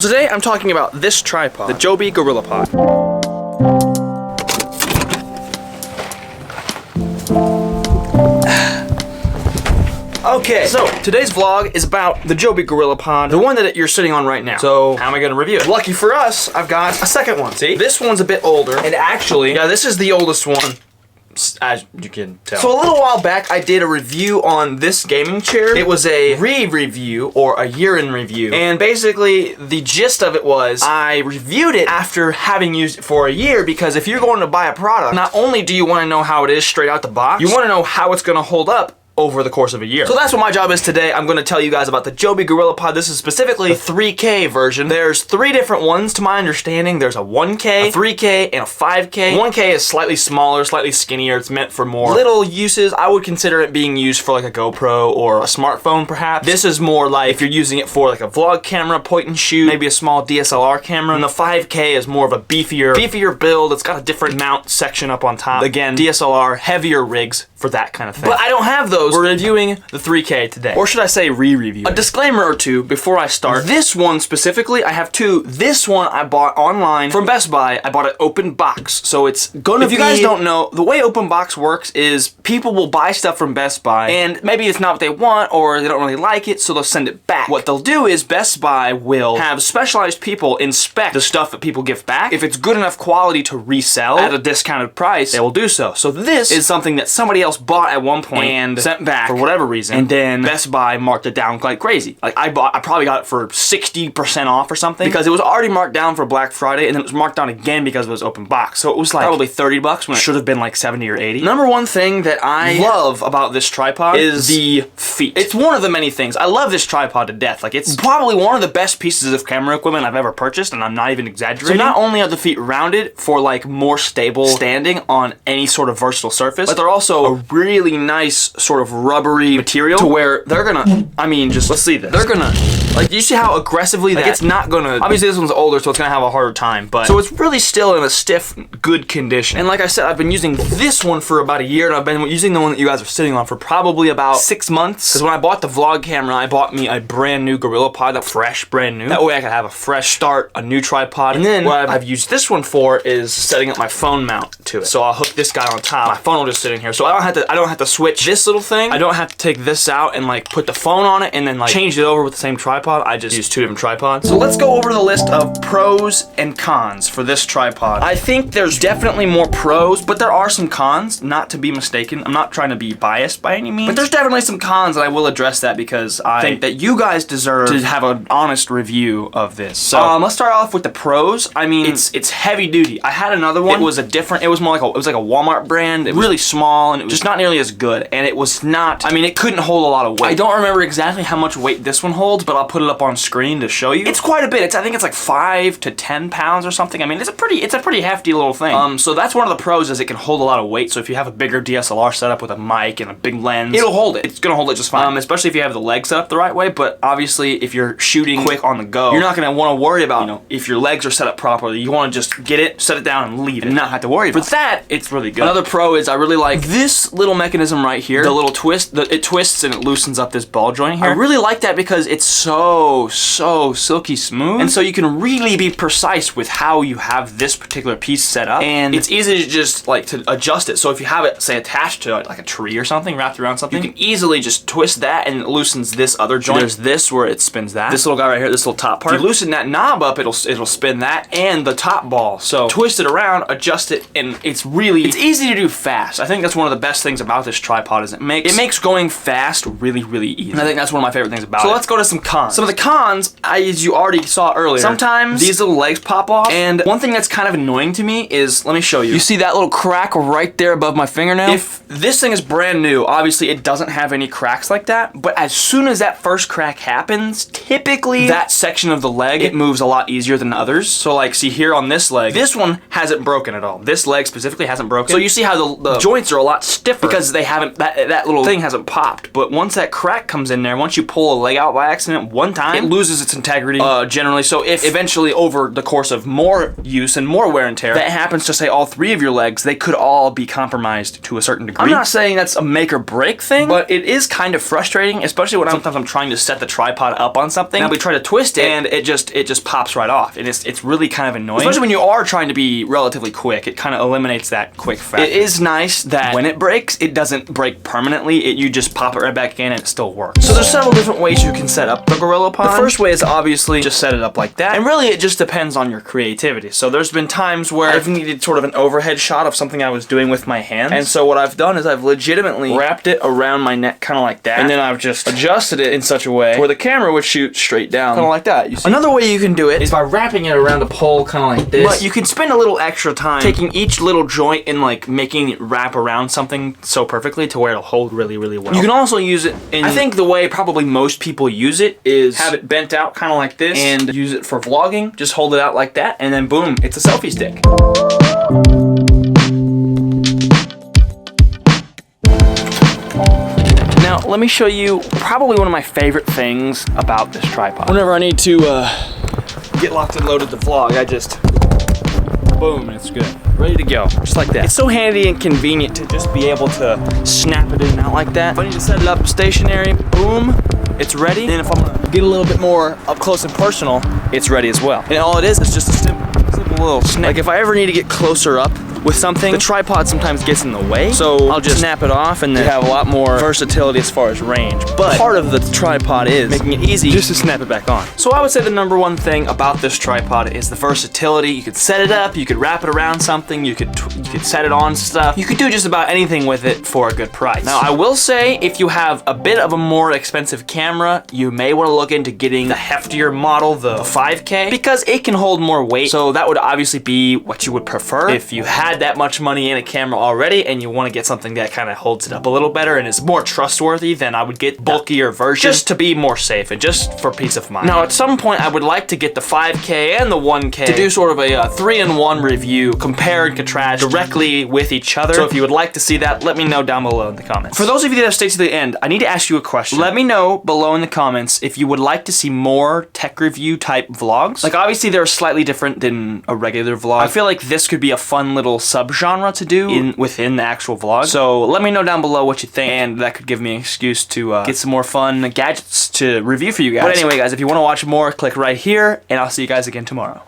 Today I'm talking about this tripod, the JOBY GorillaPod. Okay, so today's vlog is about the JOBY GorillaPod, the one that you're sitting on right now. So how am I gonna review it? Lucky for us, I've got a second one. See, this one's a bit older, and actually, yeah, this is the oldest one, as you can tell. So a little while back, I did a review on this gaming chair. It was a re-review, or a year-in review. And basically, the gist of it was, I reviewed it after having used it for a year, because if you're going to buy a product, not only do you want to know how it is straight out the box, you want to know how it's going to hold up over the course of a year. So that's what my job is today. I'm going to tell you guys about the JOBY GorillaPod. This is specifically the 3K version. There's 3 different ones to my understanding. There's a 1K, a 3K, and a 5K. 1K is slightly smaller, slightly skinnier. It's meant for more little uses. I would consider it being used for like a GoPro or a smartphone perhaps. This is more like if you're using it for like a vlog camera, point and shoot, maybe a small DSLR camera. And the 5K is more of a beefier build. It's got a different mount section up on top. Again, DSLR, heavier rigs for that kind of thing. But I don't have those. We're reviewing the 3K today. Or should I say re-review? A disclaimer or two before I start. This one specifically, I have 2. This one I bought online from Best Buy. I bought it open box. So it's gonna be... If you guys don't know, the way open box works is people will buy stuff from Best Buy and maybe it's not what they want or they don't really like it, so they'll send it back. What they'll do is Best Buy will have specialized people inspect the stuff that people give back. If it's good enough quality to resell at a discounted price, they will do so. So this is something that somebody else bought at one point and sent back for whatever reason, and then Best Buy marked it down like crazy. Like I probably got it for 60% off or something because it was already marked down for Black Friday, and then it was marked down again because it was open box. So it was like probably $30 when it should have been like 70 or 80. Number one thing that I love about this tripod is the feet. It's one of the many things. I love this tripod to death. Like it's probably one of the best pieces of camera equipment I've ever purchased, and I'm not even exaggerating. So not only are the feet rounded for like more stable standing on any sort of versatile surface, but they're also a really nice sort of rubbery material to where they're gonna, I mean, just let's see this. They're gonna, like, you see how aggressively like it's not gonna, obviously this one's older, so it's gonna have a harder time, but so it's really still in a stiff, good condition. And like I said, I've been using this one for about a year, and I've been using the one that you guys are sitting on for probably about 6 months. Because when I bought the vlog camera, I bought me a brand new GorillaPod, a fresh, brand new. That way I could have a fresh start, a new tripod. And then what I've used this one for is setting up my phone mount to it. So I'll hook this guy on top. My phone will just sit in here. So I don't have to switch this little thing. I don't have to take this out and like put the phone on it and then like change it over with the same tripod. I just use 2 different tripods. So let's go over the list of pros and cons for this tripod. I think there's definitely more pros, but there are some cons, not to be mistaken. I'm not trying to be biased by any means, but there's definitely some cons, and I will address that because I think that you guys deserve to have an honest review of this. So let's start off with the pros. I mean, it's heavy duty. I had another one. It was more like it was like a Walmart brand. It was really small, and it was just not nearly as good, and it was not, I mean, it couldn't hold a lot of weight. I don't remember exactly how much weight this one holds, but I'll put it up on screen to show you. It's quite a bit. I think it's like 5 to 10 pounds or something. I mean, it's a pretty hefty little thing. So that's one of the pros, is it can hold a lot of weight. So if you have a bigger DSLR setup with a mic and a big lens, it'll hold it. It's gonna hold it just fine. Especially if you have the leg set up the right way. But obviously, if you're shooting quick on the go, you're not gonna want to worry about, you know, if your legs are set up properly. You want to just get it, set it down, and leave it, and not have to worry about it. For that, it's really good. Another pro is I really like this little mechanism right here. The little twist, it twists and it loosens up this ball joint here. I really like that because it's so silky smooth, and so you can really be precise with how you have this particular piece set up, and it's easy to just like to adjust it. So if you have it, say, attached to like a tree or something, wrapped around something, you can easily just twist that and it loosens this other joint. There's this where it spins that. This little guy right here, this little top part. If you loosen that knob up, it'll spin that and the top ball. So twist it around, adjust it, and it's easy to do fast. I think that's one of the best things about this tripod is it makes going fast really easy. And I think that's one of my favorite things about it. So let's go to some cons. Some of the cons, as you already saw earlier, sometimes these little legs pop off, and one thing that's kind of annoying to me is, let me show you. You see that little crack right there above my fingernail? If this thing is brand new, obviously it doesn't have any cracks like that, but as soon as that first crack happens, typically that section of the leg, it moves a lot easier than others. So like, see here on this leg, this one hasn't broken at all. This leg specifically hasn't broken. So you see how the joints are a lot stiffer because they haven't, that little thing hasn't popped. But once that crack comes in there, once you pull a leg out by accident one time, it loses its integrity generally. So if eventually over the course of more use and more wear and tear, that happens to say all 3 of your legs, they could all be compromised to a certain degree. agree. I'm not saying that's a make or break thing, but it is kind of frustrating, especially when sometimes I'm trying to set the tripod up on something, and we try to twist it, and it just pops right off. And it's really kind of annoying, especially when you are trying to be relatively quick. It kind of eliminates that quick factor. It is nice that when it breaks, it doesn't break permanently. You just pop it right back in and it still works. So there's several different ways you can set up the GorillaPod. The first way is obviously just set it up like that, and really it just depends on your creativity. So there's been times where I've needed sort of an overhead shot of something I was doing with my hands, and so what I've done is I've legitimately wrapped it around my neck kind of like that, and then I've just adjusted it in such a way where the camera would shoot straight down, kind of like that. You see? Another way you can do it is by wrapping it around a pole kind of like this, but you can spend a little extra time taking each little joint and like making it wrap around something so perfectly to where it'll hold really, really well. You can also use it in, I think the way probably most people use it is have it bent out kind of like this and use it for vlogging. Just hold it out like that, and then boom, it's a selfie stick. Now, let me show you probably one of my favorite things about this tripod. Whenever I need to get locked and loaded to vlog, I just, boom, and it's good. Ready to go, just like that. It's so handy and convenient to just be able to snap it in and out like that. If I need to set it up stationary, boom, it's ready. And if I'm gonna get a little bit more up close and personal, it's ready as well. And all it is just a simple little snap. Like if I ever need to get closer up with something, the tripod sometimes gets in the way, so I'll just snap it off, and then have a lot more versatility as far as range. But part of the tripod is making it easy just to snap it back on. So I would say the number one thing about this tripod is the versatility. You could set it up, you could wrap it around something, you could set it on stuff. You could do just about anything with it for a good price. Now I will say, if you have a bit of a more expensive camera, you may want to look into getting the heftier model, the 5K, because it can hold more weight. So that would obviously be what you would prefer if you had that much money in a camera already and you want to get something that kind of holds it up a little better and is more trustworthy. Then I would get bulkier versions just to be more safe and just for peace of mind. Now at some point I would like to get the 5K and the 1K to do sort of a 3-in-1 review, compare and contrast directly with each other. So if you would like to see that, let me know down below in the comments. For those of you that have stayed to the end, I need to ask you a question. Let me know below in the comments if you would like to see more tech review type vlogs. Like obviously they're slightly different than a regular vlog. I feel like this could be a fun little subgenre to do within the actual vlog. So let me know down below what you think, and that could give me an excuse to get some more fun gadgets to review for you guys. But anyway guys, if you want to watch more, click right here, and I'll see you guys again tomorrow.